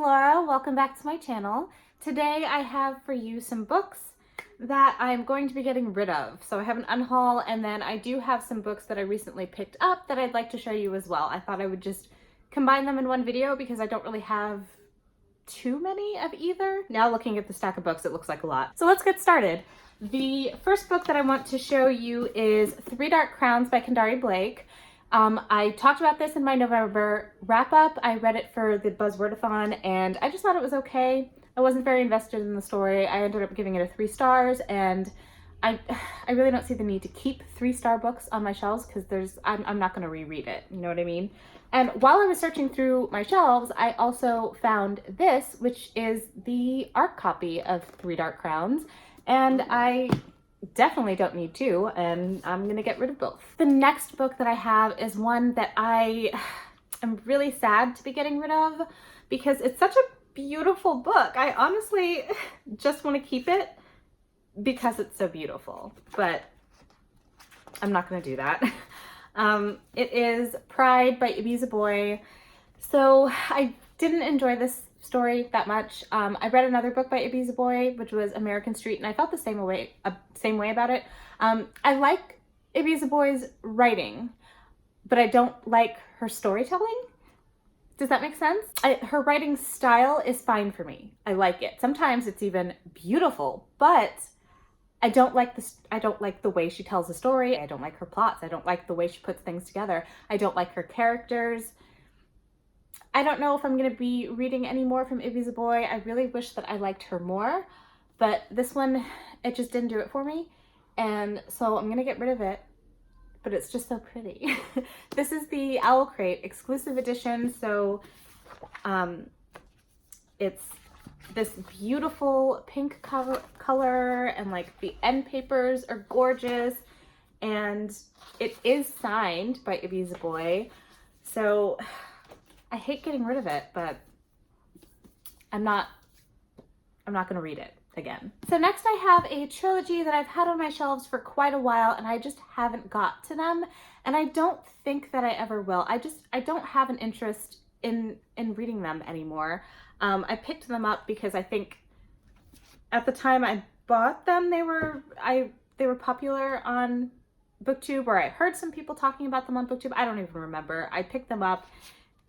Laura. Welcome back to my channel. Today I have for you some books that I'm going to be getting rid of. So I have an unhaul, and then I do have some books that I recently picked up that I'd like to show you as well. I thought I would just combine them in one video because I don't really have too many of either. Now looking at the stack of books, it looks like a lot. So let's get started. The first book that I want to show you is Three Dark Crowns by Kendari Blake. I talked about this in my November wrap-up. I read it for the Buzzwordathon, and I just thought it was okay. I wasn't very invested in the story. I ended up giving it a 3 stars, and I really don't see the need to keep 3-star books on my shelves because I'm not going to reread it, you know what I mean? And while I was searching through my shelves, I also found this, which is the art copy of Three Dark Crowns, and I definitely don't need 2, and I'm gonna get rid of both. The next book that I have is one that I am really sad to be getting rid of because it's such a beautiful book. I honestly just want to keep it because it's so beautiful, but I'm not gonna do that. It is Pride by Ibiza Boy. So I didn't enjoy this story that much. I read another book by Ibiza Boy, which was American Street, and I felt the same way about it. I like Ibiza Boy's writing, but I don't like her storytelling. Does that make sense? Her writing style is fine for me. I like it. Sometimes it's even beautiful, but I don't like the way she tells the story. I don't like her plots. I don't like the way she puts things together. I don't like her characters. I don't know if I'm going to be reading any more from Ibiza Boy. I really wish that I liked her more, but this one, it just didn't do it for me, and so I'm going to get rid of it, but it's just so pretty. This is the Owl Crate exclusive edition, so it's this beautiful pink color, and like the end papers are gorgeous, and it is signed by Ibiza Boy, so I hate getting rid of it, but I'm not going to read it again. So next I have a trilogy that I've had on my shelves for quite a while, and I just haven't got to them, and I don't think that I ever will. I don't have an interest in reading them anymore. I picked them up because I think at the time I bought them, they were popular on BookTube, or I heard some people talking about them on BookTube. I don't even remember. I picked them up,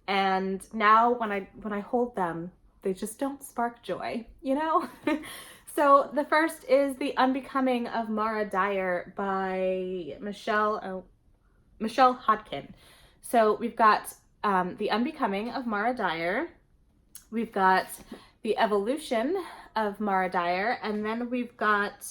and now when I hold them, they just don't spark joy, you know? So the first is The Unbecoming of Mara Dyer by Michelle Hodkin. So we've got The Unbecoming of Mara Dyer, we've got The Evolution of Mara Dyer, and then we've got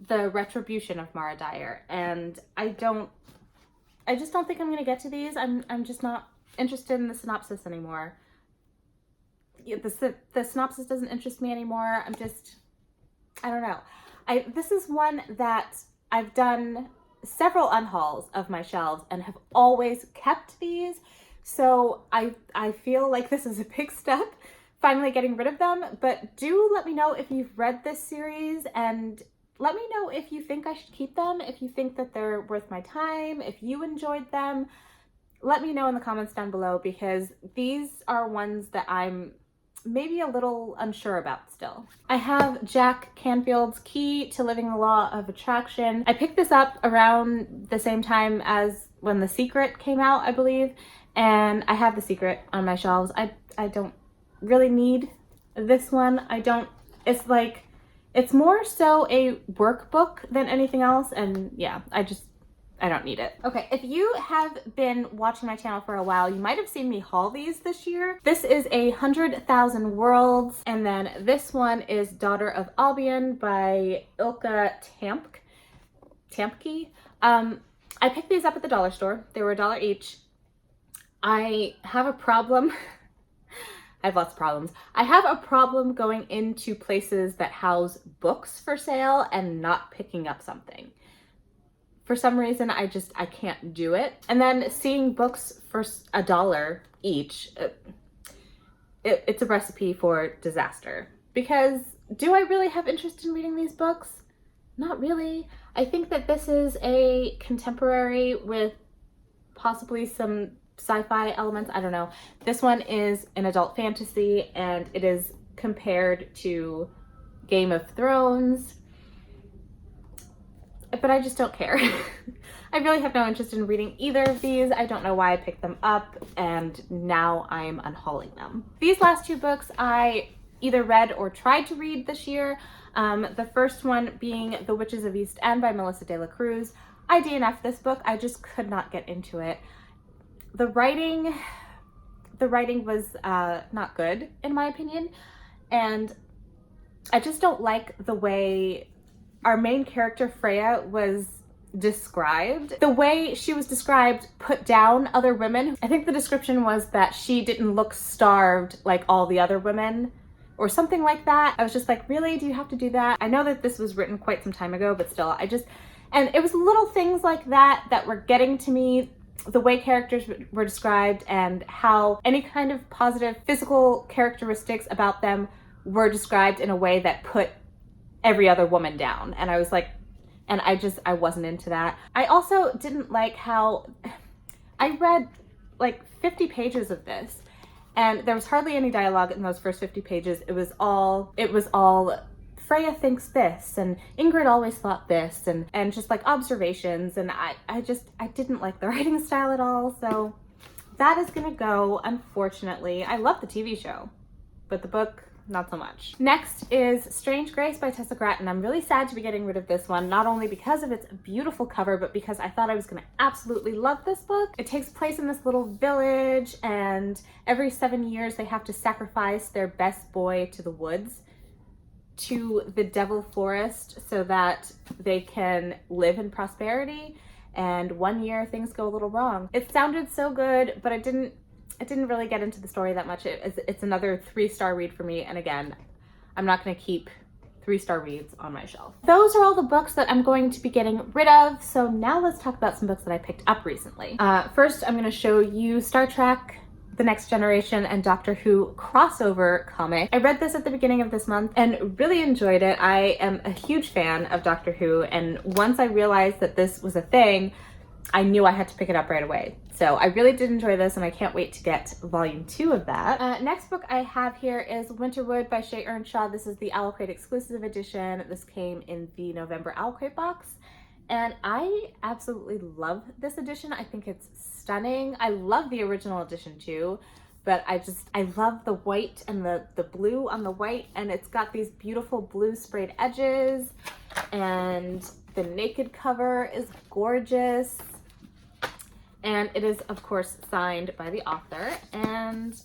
The Retribution of Mara Dyer. And I just don't think I'm gonna get to these. I'm just not interested in the synopsis anymore. The synopsis doesn't interest me anymore. I don't know. This is one that I've done several unhauls of my shelves and have always kept these. So I feel like this is a big step, finally getting rid of them. But do let me know if you've read this series, and let me know if you think I should keep them, if you think that they're worth my time, if you enjoyed them. Let me know in the comments down below, because these are ones that I'm maybe a little unsure about still. I have Jack Canfield's Key to Living the Law of Attraction. I picked this up around the same time as when The Secret came out, I believe, and I have The Secret on my shelves. I don't really need this one. It's more so a workbook than anything else, and yeah, I don't need it. Okay, if you have been watching my channel for a while, you might have seen me haul these this year. This is 100,000 Worlds, and then this one is Daughter of Albion by Ilkka Tarot. I picked these up at the dollar store. They were $1 each. I have a problem. I have lots of problems. I have a problem going into places that house books for sale and not picking up something. For some reason, I can't do it. And then seeing books for $1 each, it's a recipe for disaster. Because do I really have interest in reading these books? Not really. I think that this is a contemporary with possibly some sci-fi elements. I don't know. This one is an adult fantasy, and it is compared to Game of Thrones, but I just don't care. I really have no interest in reading either of these. I don't know why I picked them up, and now I'm unhauling them. These last two books I either read or tried to read this year. The first one being The Witches of East End by Melissa de la Cruz. I DNF'd this book. I just could not get into it. The writing was not good in my opinion, and I just don't like the way our main character Freya was described. The way she was described put down other women. I think the description was that she didn't look starved like all the other women or something like that. I was just like, really? Do you have to do that? I know that this was written quite some time ago, but still, and it was little things like that that were getting to me. The way characters were described and how any kind of positive physical characteristics about them were described in a way that put every other woman down. And I was like, and I wasn't into that. I also didn't like how I read like 50 pages of this and there was hardly any dialogue in those first 50 pages. It was all Freya thinks this and Ingrid always thought this and just like observations, and I didn't like the writing style at all. So that is gonna go, unfortunately. I love the TV show, but the book, not so much. Next is Strange Grace by Tessa Gratton. I'm really sad to be getting rid of this one, not only because of its beautiful cover, but because I thought I was gonna absolutely love this book. It takes place in this little village, and every 7 years they have to sacrifice their best boy to the woods, to the devil forest, so that they can live in prosperity. And one year things go a little wrong. It sounded so good, but it didn't really get into the story that much. It's another 3-star read for me, and again, I'm not going to keep 3-star reads on my shelf. Those are all the books that I'm going to be getting rid of, so now let's talk about some books that I picked up recently. First, I'm going to show you Star Trek The Next Generation and Doctor Who crossover comic. I read this at the beginning of this month and really enjoyed it. I am a huge fan of Doctor Who, and once I realized that this was a thing, I knew I had to pick it up right away. So I really did enjoy this, and I can't wait to get volume 2 of that. Next book I have here is Winterwood by Shea Earnshaw. This is the Owl Crate exclusive edition. This came in the November Owl Crate box, and I absolutely love this edition. I think it's stunning. I love the original edition too, but I love the white and the blue on the white, and it's got these beautiful blue sprayed edges, and the naked cover is gorgeous. And it is, of course, signed by the author. And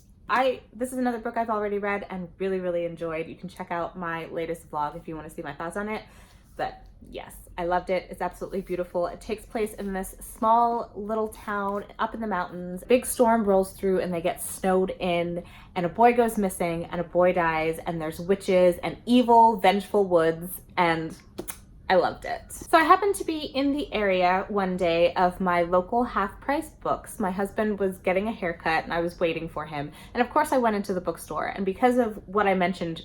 this is another book I've already read and really, really enjoyed. You can check out my latest vlog if you want to see my thoughts on it. But yes, I loved it. It's absolutely beautiful. It takes place in this small little town up in the mountains. Big storm rolls through and they get snowed in, and a boy goes missing and a boy dies, and there's witches and evil, vengeful woods, and I loved it. So I happened to be in the area one day of my local half-price books. My husband was getting a haircut and I was waiting for him. And of course I went into the bookstore, and because of what I mentioned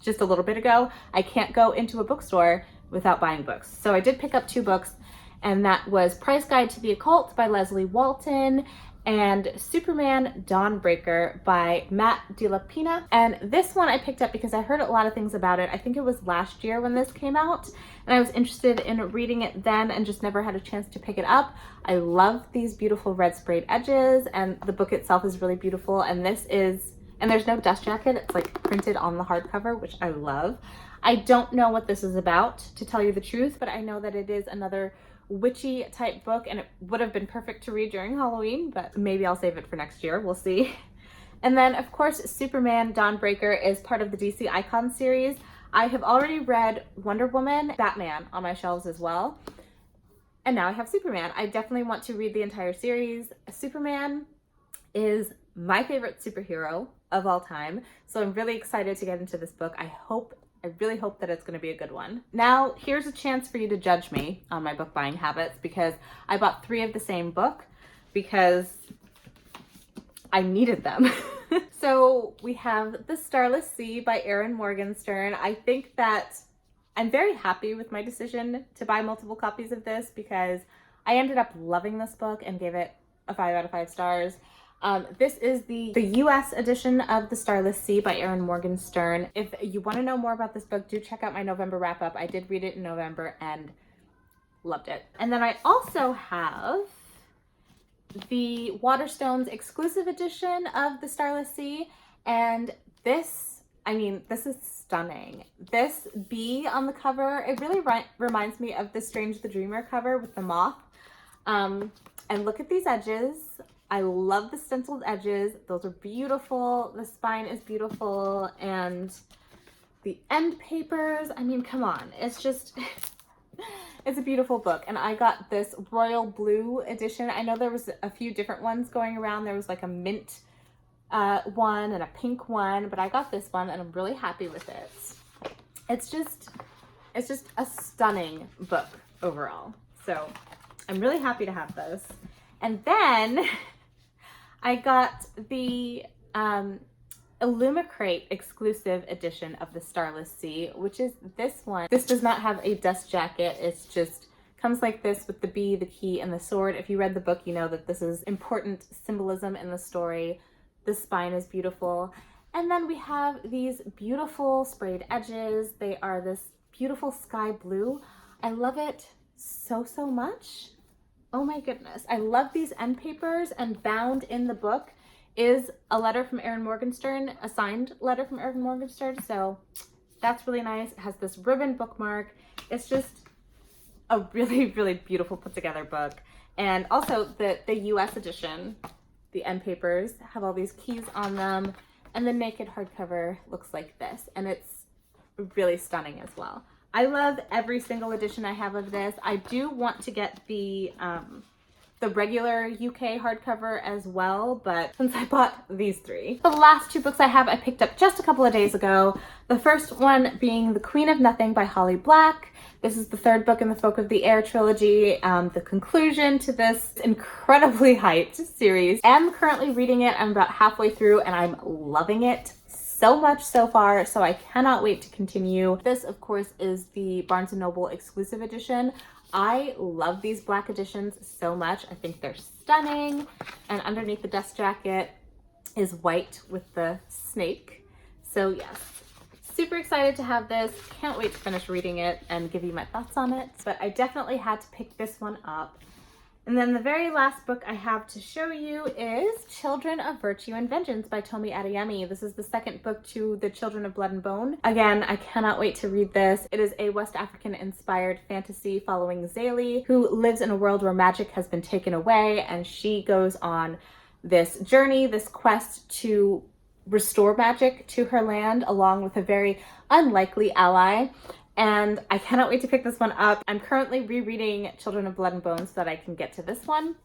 just a little bit ago, I can't go into a bookstore without buying books. So I did pick up 2 books, and that was Price Guide to the Occult by Leslie Walton and Superman Dawnbreaker by Matt DeLapina. And this one I picked up because I heard a lot of things about it. I think it was last year when this came out, and I was interested in reading it then and just never had a chance to pick it up. I love these beautiful red sprayed edges, and the book itself is really beautiful, and there's no dust jacket. It's like printed on the hardcover, which I love. I don't know what this is about, to tell you the truth, but I know that it is another witchy type book, and it would have been perfect to read during Halloween, but maybe I'll save it for next year. We'll see. And then, of course, Superman Dawnbreaker is part of the DC Icon series. I have already read Wonder Woman, Batman on my shelves as well, and now I have Superman. I definitely want to read the entire series. Superman is my favorite superhero of all time, so I'm really excited to get into this book. I really hope that it's going to be a good one. Now, here's a chance for you to judge me on my book buying habits, because I bought 3 of the same book because I needed them. So we have The Starless Sea by Erin Morgenstern. I think that I'm very happy with my decision to buy multiple copies of this, because I ended up loving this book and gave it a 5 out of 5 stars. This is the US edition of The Starless Sea by Erin Morgenstern. If you want to know more about this book, do check out my November wrap-up. I did read it in November and loved it. And then I also have the Waterstones exclusive edition of The Starless Sea, and this, I mean, this is stunning. This bee on the cover, it really reminds me of the Strange the Dreamer cover with the moth. And look at these edges. I love the stenciled edges. Those are beautiful. The spine is beautiful. And the end papers, I mean, come on. It's just, it's a beautiful book. And I got this royal blue edition. I know there was a few different ones going around. There was like a mint one and a pink one, but I got this one and I'm really happy with it. It's just a stunning book overall. So I'm really happy to have this. And then I got the Illumicrate exclusive edition of The Starless Sea, which is this one. This does not have a dust jacket. It's just comes like this with the bee, the key, and the sword. If you read the book, you know that this is important symbolism in the story. The spine is beautiful. And then we have these beautiful sprayed edges. They are this beautiful sky blue. I love it so, so much. Oh my goodness. I love these end papers, and bound in the book is a letter from Erin Morgenstern, a signed letter from Erin Morgenstern. So that's really nice. It has this ribbon bookmark. It's just a really, really beautiful put together book. And also the US edition, the end papers have all these keys on them, and the naked hardcover looks like this, and it's really stunning as well. I love every single edition I have of this. I do want to get the regular UK hardcover as well, but since I bought these three. The last two books I have, I picked up just a couple of days ago. The first one being The Queen of Nothing by Holly Black. This is the third book in the Folk of the Air trilogy, the conclusion to this incredibly hyped series. I'm currently reading it. I'm about halfway through and I'm loving it so much so far, so I cannot wait to continue. This, of course, is the Barnes & Noble exclusive edition. I love these black editions so much. I think they're stunning. And underneath the dust jacket is white with the snake. So yes, super excited to have this. Can't wait to finish reading it and give you my thoughts on it. But I definitely had to pick this one up. And then the very last book I have to show you is Children of Virtue and Vengeance by Tomi Adeyemi. This is the second book to the Children of Blood and Bone. Again, I cannot wait to read this. It is a West African inspired fantasy following Zélie, who lives in a world where magic has been taken away, and she goes on this journey, this quest to restore magic to her land along with a very unlikely ally. And I cannot wait to pick this one up. I'm currently rereading Children of Blood and Bone so that I can get to this one.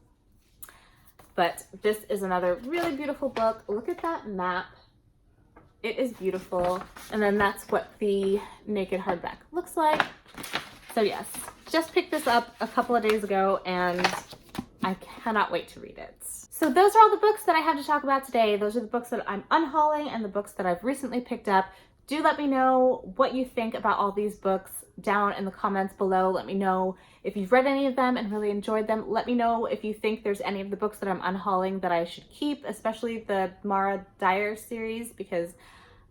But this is another really beautiful book. Look at that map. It is beautiful. And then that's what the naked hardback looks like. So yes, just picked this up a couple of days ago and I cannot wait to read it. So those are all the books that I have to talk about today. Those are the books that I'm unhauling and the books that I've recently picked up. Do let me know what you think about all these books down in the comments below. Let me know if you've read any of them and really enjoyed them. Let me know if you think there's any of the books that I'm unhauling that I should keep, especially the Mara Dyer series, because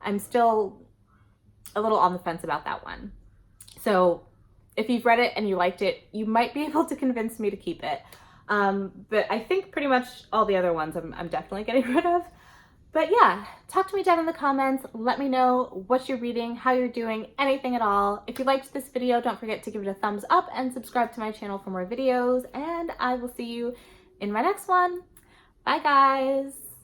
I'm still a little on the fence about that one. So if you've read it and you liked it, you might be able to convince me to keep it. But I think pretty much all the other ones I'm definitely getting rid of. But yeah, talk to me down in the comments. Let me know what you're reading, how you're doing, anything at all. If you liked this video, don't forget to give it a thumbs up and subscribe to my channel for more videos. And I will see you in my next one. Bye guys.